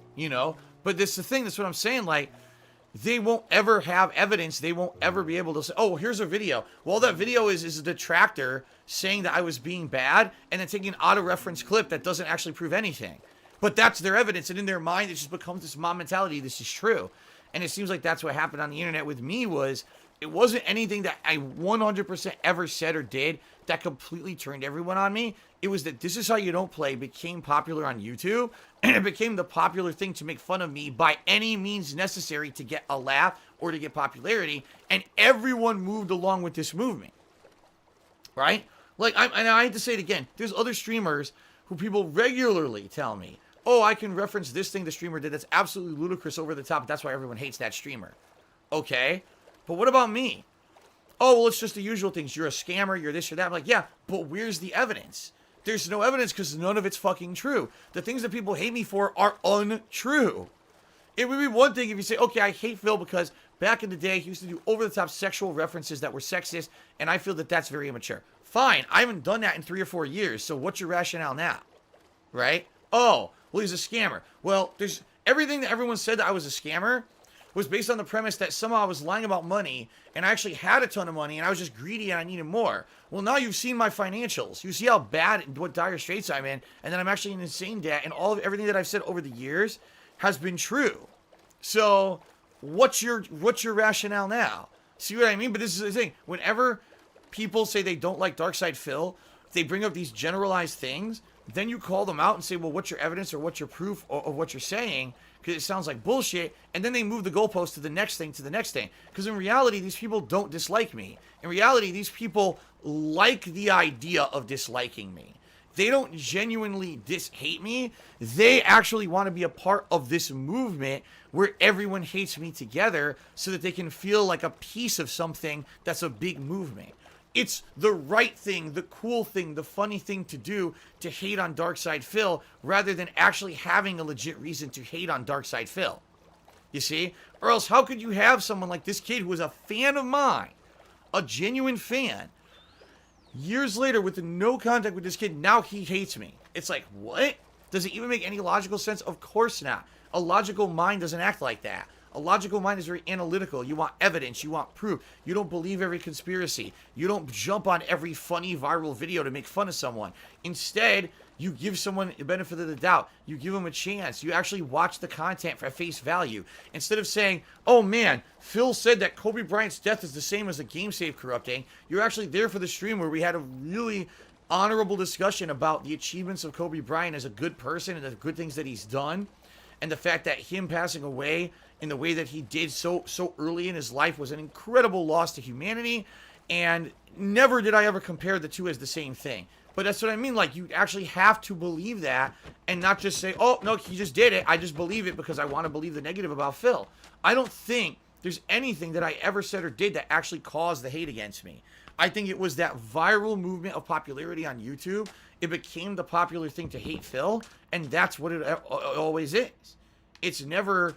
But this is the thing. That's what I'm saying. Like, they won't ever have evidence. They won't ever be able to say, oh, here's a video. Well, that video is a detractor saying that I was being bad and then taking an auto-reference clip that doesn't actually prove anything. But that's their evidence, and in their mind, it just becomes this mob mentality. This is true. And it seems like that's what happened on the internet with me was it wasn't anything that I 100% ever said or did that completely turned everyone on me. It was that This Is How You Don't Play became popular on YouTube, and it became the popular thing to make fun of me by any means necessary to get a laugh or to get popularity, and everyone moved along with this movement, right? Like, and I hate to say it again, there's other streamers who people regularly tell me, oh, I can reference this thing the streamer did that's absolutely ludicrous over the top, that's why everyone hates that streamer. Okay, but what about me? Oh, well, it's just the usual things. You're a scammer, you're this or that. I'm like, yeah, but where's the evidence? There's no evidence because none of it's fucking true. The things that people hate me for are untrue. It would be one thing if you say, okay, I hate Phil because back in the day, he used to do over-the-top sexual references that were sexist, and I feel that that's very immature. Fine, I haven't done that in 3 or 4 years, so what's your rationale now? Right? Oh, well, he's a scammer. Well, there's everything that everyone said that I was a scammer was based on the premise that somehow I was lying about money, and I actually had a ton of money, and I was just greedy and I needed more. Well, now you've seen my financials. You see how bad and what dire straits I'm in, and then I'm actually in insane debt, and everything that I've said over the years has been true. So, what's your rationale now? See what I mean? But this is the thing. Whenever people say they don't like Darkside Phil, they bring up these generalized things, then you call them out and say, well, what's your evidence or what's your proof of what you're saying? Because it sounds like bullshit. And then they move the goalpost to the next thing, Because in reality, these people don't dislike me. In reality, these people like the idea of disliking me. They don't genuinely hate me. They actually want to be a part of this movement where everyone hates me together so that they can feel like a piece of something that's a big movement. It's the right thing, the cool thing, the funny thing to do to hate on Darkside Phil rather than actually having a legit reason to hate on Darkside Phil. You see? Or else how could you have someone like this kid who was a fan of mine, a genuine fan, years later with no contact with this kid, now he hates me? It's like, what? Does it even make any logical sense? Of course not. A logical mind doesn't act like that. A logical mind is very analytical. You want evidence. You want proof. You don't believe every conspiracy. You don't jump on every funny viral video to make fun of someone. Instead, you give someone the benefit of the doubt. You give them a chance. You actually watch the content for face value. Instead of saying, oh man, Phil said that Kobe Bryant's death is the same as a game save corrupting, you're actually there for the stream where we had a really honorable discussion about the achievements of Kobe Bryant as a good person and the good things that he's done. And the fact that him passing away in the way that he did so early in his life was an incredible loss to humanity. And never did I ever compare the two as the same thing. But that's what I mean. Like, you actually have to believe that and not just say, oh, no, he just did it. I just believe it because I want to believe the negative about Phil. I don't think there's anything that I ever said or did that actually caused the hate against me. I think it was that viral movement of popularity on YouTube. It became the popular thing to hate Phil. And that's what it always is. It's never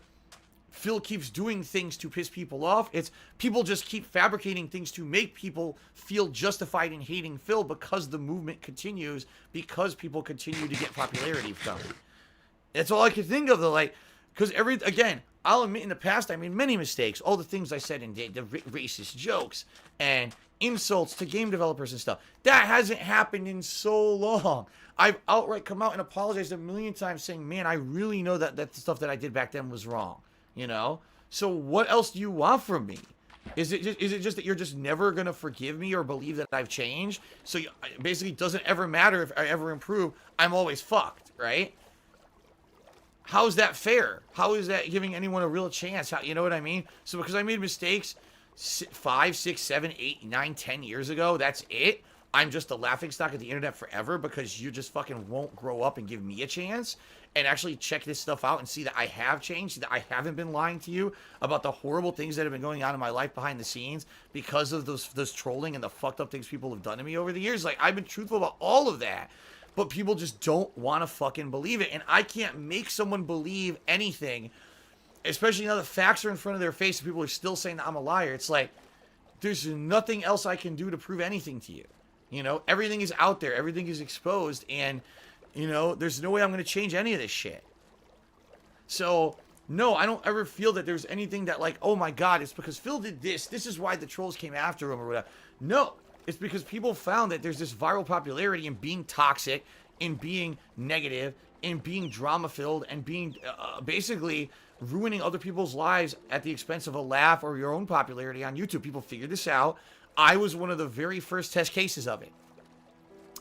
Phil keeps doing things to piss people off. It's people just keep fabricating things to make people feel justified in hating Phil because the movement continues, because people continue to get popularity from it. That's all I could think of, though. Like, because again, I'll admit in the past I made many mistakes. All the things I said and did, the racist jokes and insults to game developers and stuff. That hasn't happened in so long. I've outright come out and apologized a million times saying, man, I really know that the stuff that I did back then was wrong. You know? So what else do you want from me? Is it just that you're just never going to forgive me or believe that I've changed? So basically it doesn't ever matter if I ever improve. I'm always fucked, right? How is that fair? How is that giving anyone a real chance? You know what I mean? So because I made mistakes 5, 6, 7, 8, 9, 10 years ago, that's it? I'm just a laughingstock of the internet forever because you just fucking won't grow up and give me a chance and actually check this stuff out and see that I have changed, that I haven't been lying to you about the horrible things that have been going on in my life behind the scenes because of those trolling and the fucked up things people have done to me over the years. Like, I've been truthful about all of that, but people just don't want to fucking believe it. And I can't make someone believe anything, especially now the facts are in front of their face and people are still saying that I'm a liar. It's like, there's nothing else I can do to prove anything to you. You know, everything is out there. Everything is exposed. And, you know, there's no way I'm going to change any of this shit. So, no, I don't ever feel that there's anything that like, oh my God, it's because Phil did this. This is why the trolls came after him or whatever. No, it's because people found that there's this viral popularity in being toxic, in being negative, in being drama-filled, and being basically ruining other people's lives at the expense of a laugh or your own popularity on YouTube. People figured this out. I was one of the very first test cases of it.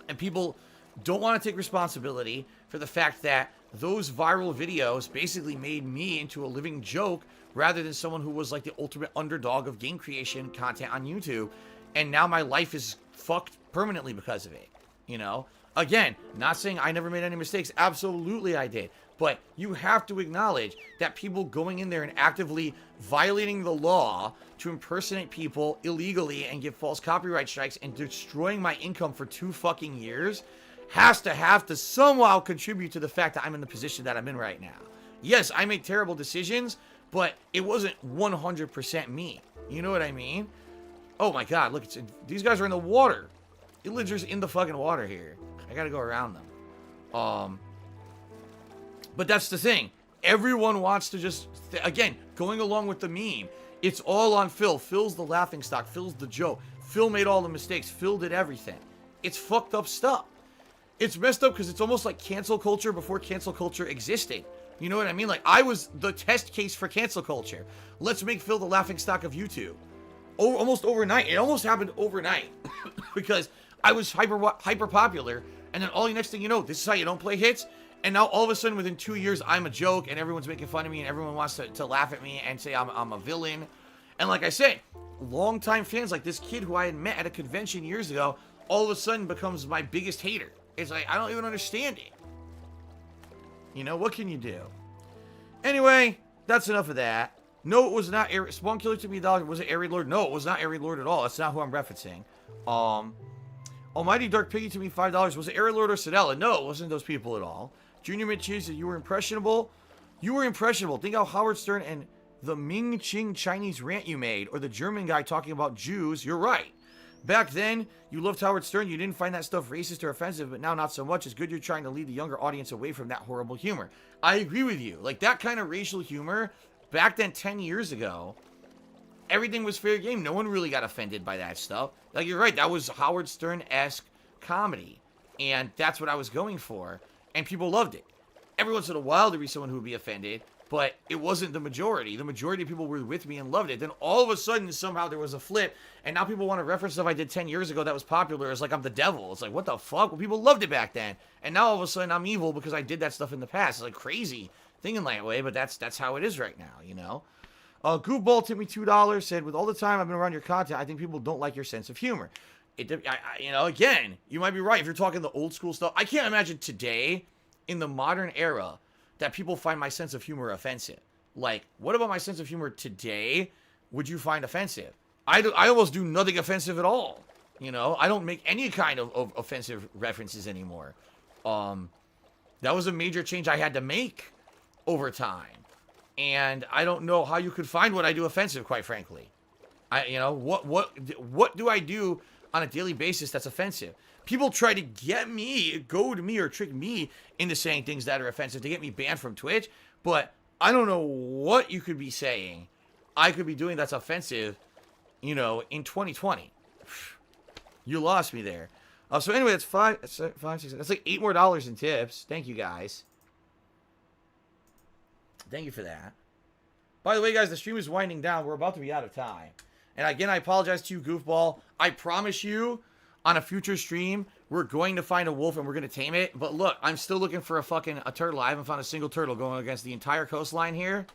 And people don't want to take responsibility for the fact that those viral videos basically made me into a living joke rather than someone who was like the ultimate underdog of game creation content on YouTube. And now my life is fucked permanently because of it. You know? Again, not saying I never made any mistakes. Absolutely I did. But you have to acknowledge that people going in there and actively violating the law to impersonate people illegally and get false copyright strikes and destroying my income for 2 fucking years have to somehow contribute to the fact that I'm in the position that I'm in right now. Yes, I made terrible decisions, but it wasn't 100% me. You know what I mean? Oh my God, look, these guys are in the water. Illagers in the fucking water here. I gotta go around them. But that's the thing. Everyone wants to just, again, going along with the meme. It's all on Phil. Phil's the laughingstock. Phil's the joke. Phil made all the mistakes. Phil did everything. It's fucked up stuff. It's messed up because it's almost like cancel culture before cancel culture existed. You know what I mean? Like, I was the test case for cancel culture. Let's make Phil the laughingstock of YouTube. Almost overnight. It almost happened overnight. Because I was hyper popular. And then all the next thing you know, this is how you don't play hits. And now all of a sudden within 2 years, I'm a joke and everyone's making fun of me and everyone wants to laugh at me and say I'm a villain. And like I said, longtime fans like this kid who I had met at a convention years ago, all of a sudden becomes my biggest hater. It's like, I don't even understand it. You know, what can you do? Anyway, that's enough of that. No, it was not Spawn Killer to me, dog. Was it Airy Lord? No, it was not Airy Lord at all. That's not who I'm referencing. Almighty Dark Piggy to me, $5. Was it Airy Lord or Sedella? No, it wasn't those people at all. Junior Mitchie said, you were impressionable. You were impressionable. Think how Howard Stern and the Ming Ching Chinese rant you made, or the German guy talking about Jews. You're right. Back then, you loved Howard Stern. You didn't find that stuff racist or offensive, but now not so much. It's good you're trying to lead the younger audience away from that horrible humor. I agree with you. Like, that kind of racial humor, back then 10 years ago, everything was fair game. No one really got offended by that stuff. Like, you're right. That was Howard Stern-esque comedy. And that's what I was going for. And people loved it. Every once in a while, there'd be someone who would be offended. But it wasn't the majority. The majority of people were with me and loved it. Then all of a sudden, somehow there was a flip. And now people want to reference stuff I did 10 years ago that was popular as like I'm the devil. It's like, what the fuck? Well, people loved it back then. And now all of a sudden, I'm evil because I did that stuff in the past. It's like crazy thinking that way. But that's how it is right now, you know? Goofball tipped me $2, said, with all the time I've been around your content, I think people don't like your sense of humor. You know, again, you might be right if you're talking the old school stuff. I can't imagine today, in the modern era, that people find my sense of humor offensive. Like, what about my sense of humor today would you find offensive? I almost do nothing offensive at all. You know, I don't make any kind of offensive references anymore. That was a major change I had to make over time. And I don't know how you could find what I do offensive, quite frankly. What do I do on a daily basis that's offensive? People try to goad me, or trick me into saying things that are offensive to get me banned from Twitch. But I don't know what you could be saying I could be doing that's offensive, in 2020. You lost me there. So anyway, that's five, six. That's like $8 more in tips. Thank you, guys. Thank you for that. By the way, guys, the stream is winding down. We're about to be out of time. And again, I apologize to you, Goofball. I promise you, on a future stream, we're going to find a wolf and we're going to tame it. But look, I'm still looking for a turtle. I haven't found a single turtle going against the entire coastline here.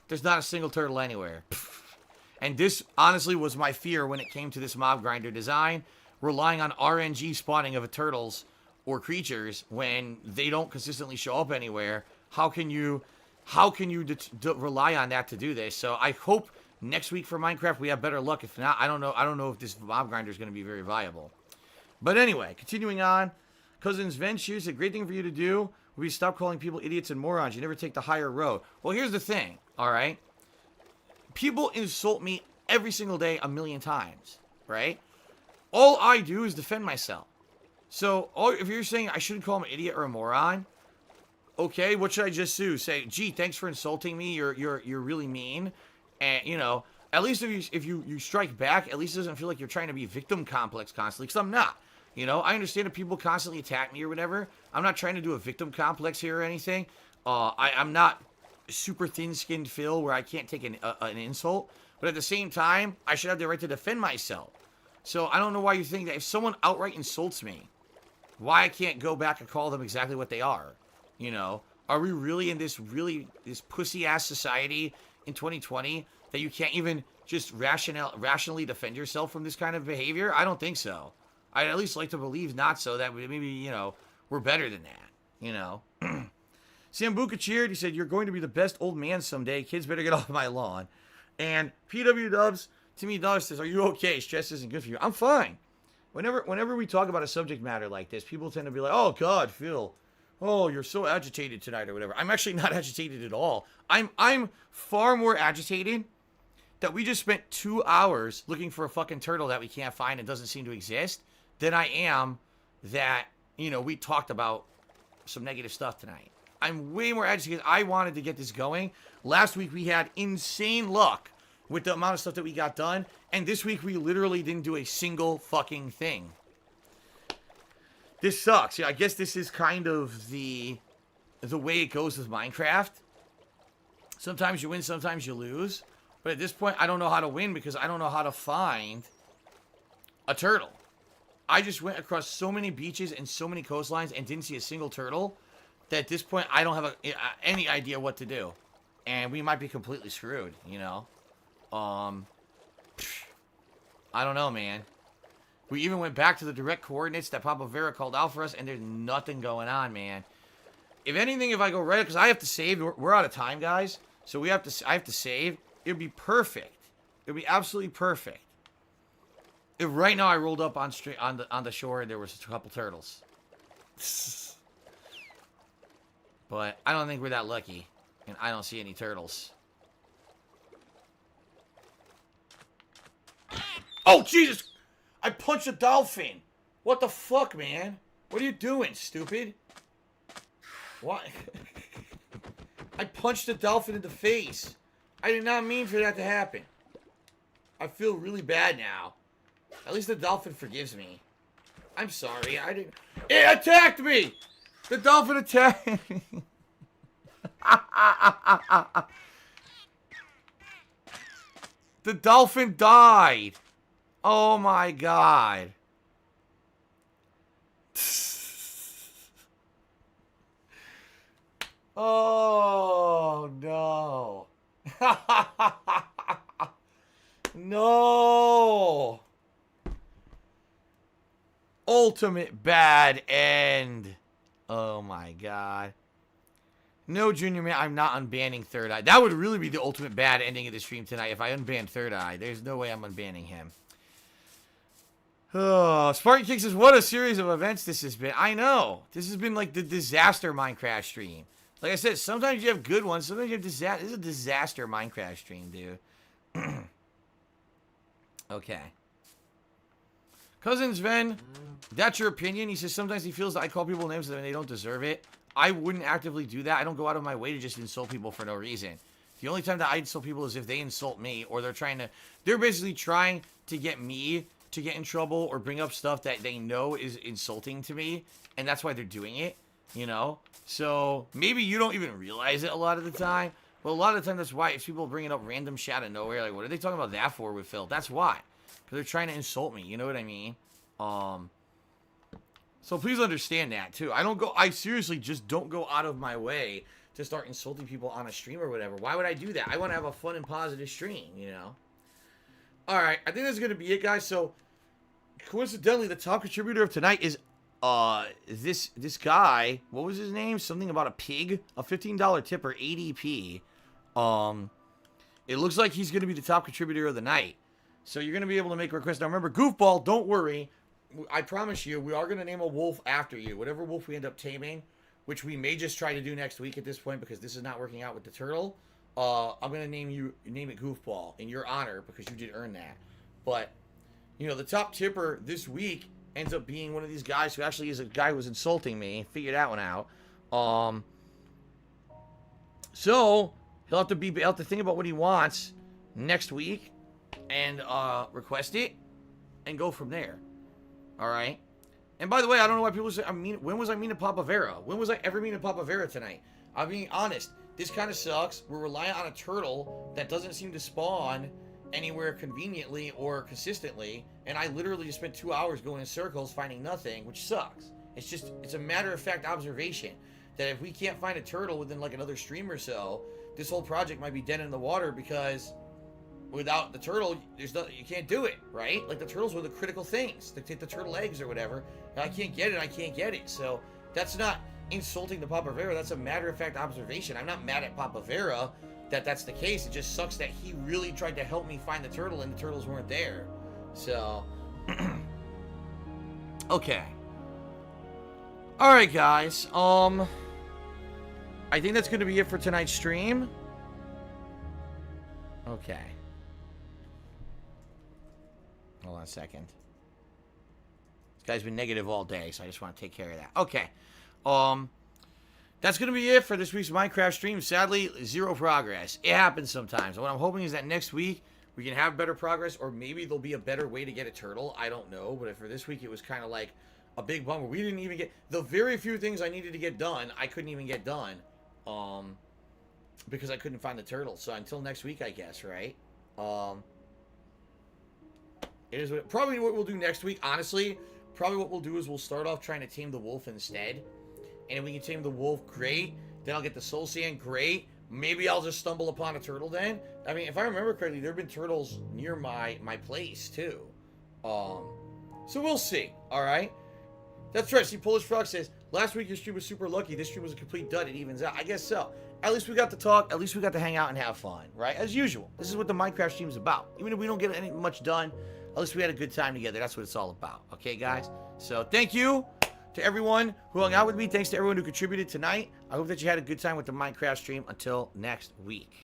There's not a single turtle anywhere. And this, honestly, was my fear when it came to this mob grinder design. Relying on RNG spawning of turtles or creatures when they don't consistently show up anywhere. How can you rely on that to do this? So I hope next week for Minecraft we have better luck. If not, I don't know if this mob grinder is going to be very viable. But anyway, continuing on. Cousins Venture said, great thing for you to do would be stop calling people idiots and morons. You never take the higher road. Well, here's the thing, all right? People insult me every single day a million times, right? All I do is defend myself. So if you're saying I shouldn't call him an idiot or a moron, okay, what should I just do? Say, gee, thanks for insulting me. You're really mean. And, at least if you strike back, at least it doesn't feel like you're trying to be victim complex constantly, because I'm not. I understand if people constantly attack me or whatever. I'm not trying to do a victim complex here or anything. I'm not super thin-skinned Phil where I can't take an insult. But at the same time, I should have the right to defend myself. So I don't know why you think that if someone outright insults me, why I can't go back and call them exactly what they are. Are we really in this pussy-ass society in 2020 that you can't even just rationally defend yourself from this kind of behavior? I don't think so. I'd at least like to believe not so, that maybe, we're better than that, Sambuca cheered. He said, you're going to be the best old man someday. Kids better get off my lawn. And PW Dubs, Timmy Dollar says, are you okay? Stress isn't good for you. I'm fine. Whenever we talk about a subject matter like this, people tend to be like, oh, God, Phil. Oh, you're so agitated tonight or whatever. I'm actually not agitated at all. I'm far more agitated that we just spent 2 hours looking for a fucking turtle that we can't find and doesn't seem to exist than I am that, we talked about some negative stuff tonight. I'm way more agitated. I wanted to get this going. Last week we had insane luck with the amount of stuff that we got done. And this week we literally didn't do a single fucking thing. This sucks. Yeah, I guess this is kind of the way it goes with Minecraft. Sometimes you win, sometimes you lose. But at this point, I don't know how to win because I don't know how to find a turtle. I just went across so many beaches and so many coastlines and didn't see a single turtle that at this point, I don't have any idea what to do. And we might be completely screwed, I don't know, man. We even went back to the direct coordinates that Papa Vera called out for us, and there's nothing going on, man. If anything, if I go right, because I have to save. We're out of time, guys. So I have to save. It would be perfect. It would be absolutely perfect. If right now I rolled up on the shore and there was a couple turtles. But I don't think we're that lucky. And I don't see any turtles. Oh, Jesus! I punched a dolphin! What the fuck, man? What are you doing, stupid? What? I punched a dolphin in the face. I did not mean for that to happen. I feel really bad now. At least the dolphin forgives me. I'm sorry, I didn't... It attacked me! The dolphin attacked me! The dolphin died! Oh my god. Oh no. No. Ultimate bad end. Oh my god. No, Junior Man, I'm not unbanning Third Eye. That would really be the ultimate bad ending of the stream tonight if I unbanned Third Eye. There's no way I'm unbanning him. Oh, Spartan King says, what a series of events this has been. I know. This has been like the disaster Minecraft stream. Like I said, sometimes you have good ones. Sometimes you have disaster. This is a disaster Minecraft stream, dude. Okay. Cousin Sven, that's your opinion. He says sometimes he feels that I call people names and they don't deserve it. I wouldn't actively do that. I don't go out of my way to just insult people for no reason. The only time that I insult people is if they insult me or they're basically trying to get me to get in trouble or bring up stuff that they know is insulting to me. And that's why they're doing it, you know? So maybe you don't even realize it a lot of the time. But a lot of the time that's why. If people bringing up random shit out of nowhere, like, what are they talking about that for with Phil? That's why. Because they're trying to insult me, you know what I mean? So please understand that, too. I seriously just don't go out of my way to start insulting people on a stream or whatever. Why would I do that? I want to have a fun and positive stream, you know? Alright, I think that's going to be it, guys. So, coincidentally, the top contributor of tonight is, this guy. What was his name? Something about a pig? A $15 tipper, ADP. It looks like he's going to be the top contributor of the night. So, you're going to be able to make requests. Now, remember, Goofball, don't worry. I promise you, we are going to name a wolf after you. Whatever wolf we end up taming, which we may just try to do next week at this point because this is not working out with the turtle. I'm going to name it Goofball in your honor because you did earn that. But, you know, the top tipper this week ends up being one of these guys who actually is a guy who was insulting me. Figure that one out. So, he'll have to think about what he wants next week and request it and go from there. All right. And by the way, I don't know why people say, when was I mean to Papa Vera? When was I ever mean to Papa Vera tonight? I'm being honest. This kind of sucks. We're reliant on a turtle that doesn't seem to spawn anywhere conveniently or consistently. And I literally just spent 2 hours going in circles finding nothing, which sucks. It's a matter-of-fact observation that if we can't find a turtle within like another stream or so, this whole project might be dead in the water because without the turtle, you can't do it, right? Like, the turtles were the critical things. They take the turtle eggs or whatever. And I can't get it. So that's not insulting to Papa Vera. That's a matter-of-fact observation. I'm not mad at Papa Vera that that's the case. It just sucks that he really tried to help me find the turtle and the turtles weren't there. So, okay. All right, guys. I think that's going to be it for tonight's stream. Okay. Hold on a second. This guy's been negative all day, so I just want to take care of that. Okay. That's going to be it for this week's Minecraft stream. Sadly, zero progress. It happens sometimes. What I'm hoping is that next week we can have better progress, or maybe there'll be a better way to get a turtle. I don't know. But for this week, it was kind of like a big bummer. We didn't even get the very few things I needed to get done. I couldn't even get done. Because I couldn't find the turtle. So until next week, I guess, right? It is probably what we'll do next week, honestly. Probably what we'll do is we'll start off trying to tame the wolf instead. And if we can tame the wolf, great. Then I'll get the soul sand, great. Maybe I'll just stumble upon a turtle then. I mean, if I remember correctly, there have been turtles near my place, too. So we'll see, alright? That's right, see, Polish Frog says, last week your stream was super lucky. This stream was a complete dud. It evens out. I guess so. At least we got to talk. At least we got to hang out and have fun, right? As usual. This is what the Minecraft stream is about. Even if we don't get much done, at least we had a good time together. That's what it's all about. Okay, guys? So, thank you to everyone who hung out with me. Thanks to everyone who contributed tonight. I hope that you had a good time with the Minecraft stream. Until next week.